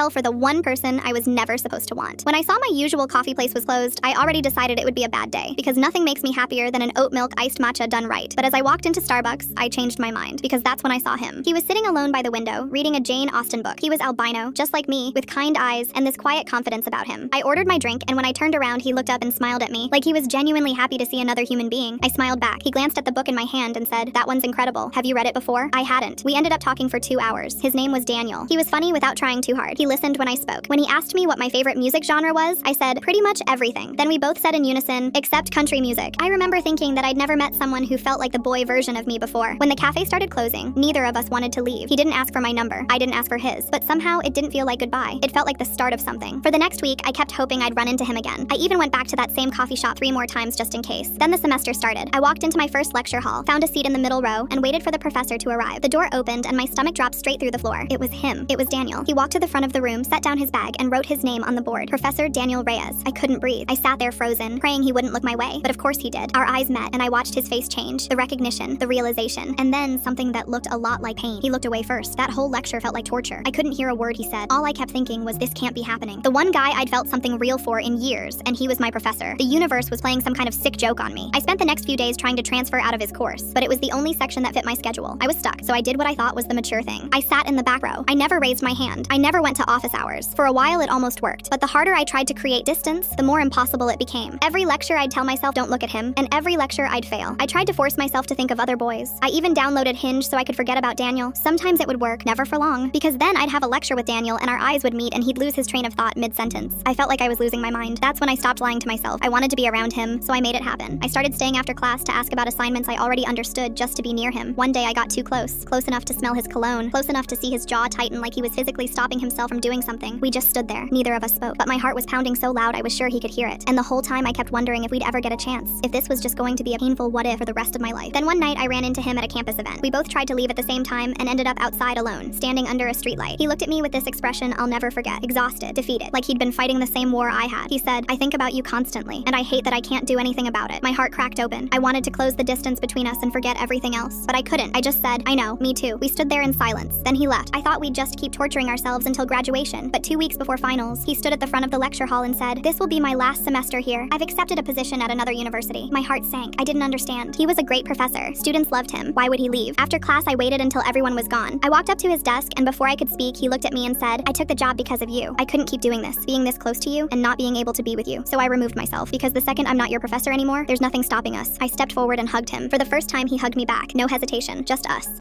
fell for the one person I was never supposed to want. When I saw my usual coffee place was closed, I already decided it would be a bad day, because nothing makes me happier than an oat milk iced matcha done right. But as I walked into Starbucks, I changed my mind, because that's when I saw him. He was sitting alone by the window, reading a Jane Austen book. He was albino, just like me, with kind eyes and this quiet confidence about him. I ordered my drink, and when I turned around, he looked up and smiled at me, like he was genuinely happy to see another human being. I smiled back. He glanced at the book in my hand and said, "That one's incredible. Have you read it before?" I hadn't. We ended up talking for 2 hours. His name was Daniel. He was funny without trying too hard. He listened when I spoke. When he asked me what my favorite music genre was, I said, pretty much everything. Then we both said in unison, except country music. I remember thinking that I'd never met someone who felt like the boy version of me before. When the cafe started closing, neither of us wanted to leave. He didn't ask for my number. I didn't ask for his. But somehow, it didn't feel like goodbye. It felt like the start of something. For the next week, I kept hoping I'd run into him again. I even went back to that same coffee shop 3 more times just in case. Then the semester started. I walked into my first lecture hall, found a seat in the middle row, and waited for the professor to arrive. The door opened, and my stomach dropped straight through the floor. It was him. It was Daniel. He walked to the front of the room, set down his bag, and wrote his name on the board. Professor Daniel Reyes. I couldn't breathe. I sat there frozen, praying he wouldn't look my way. But of course he did. Our eyes met, and I watched his face change. The recognition, the realization, and then something that looked a lot like pain. He looked away first. That whole lecture felt like torture. I couldn't hear a word he said. All I kept thinking was, this can't be happening. The one guy I'd felt something real for in years, and he was my professor. The universe was playing some kind of sick joke on me. I spent the next few days trying to transfer out of his course, but it was the only section that fit my schedule. I was stuck, so I did what I thought was the mature thing. I sat in the back row. I never raised my hand. I never went to office hours. For a while, it almost worked, but the harder I tried to create distance, the more impossible it became. Every lecture I'd tell myself, don't look at him, and every lecture I'd fail. I tried to force myself to think of other boys. I even downloaded Hinge so I could forget about Daniel. Sometimes it would work, never for long, because then I'd have a lecture with Daniel and our eyes would meet and he'd lose his train of thought mid-sentence. I felt like I was losing my mind. That's when I stopped lying to myself. I wanted to be around him, so I made it happen. I started staying after class to ask about assignments I already understood just to be near him. One day I got too close enough to smell his cologne, close enough to see his jaw tighten like he was physically stopping himself from doing something. We just stood there. Neither of us spoke, but my heart was pounding so loud I was sure he could hear it. And the whole time I kept wondering if we'd ever get a chance, if this was just going to be a painful what if for the rest of my life. Then one night I ran into him at a campus event. We both tried to leave at the same time and ended up outside alone, standing under a streetlight. He looked at me with this expression I'll never forget, exhausted, defeated, like he'd been fighting the same war I had. He said, "I think about you constantly, and I hate that I can't do anything about it." My heart cracked open. I wanted to close the distance between us and forget everything else, but I couldn't. I just said, "I know, me too." We stood there in silence. Then he left. I thought we'd just keep torturing ourselves until graduation, but 2 weeks before finals, he stood at the front of the lecture hall and said, "This will be my last semester here. I've accepted a position at another university." My heart sank. I didn't understand. He was a great professor. Students loved him. Why would he leave? After class, I waited until everyone was gone. I walked up to his desk, and before I could speak, he looked at me and said, "I took the job because of you. I couldn't keep doing this, being this close to you, and not being able to be with you. So I removed myself, because the second I'm not your professor anymore, there's nothing stopping us." I stepped forward and hugged him. For the first time, he hugged me back. No hesitation, just us.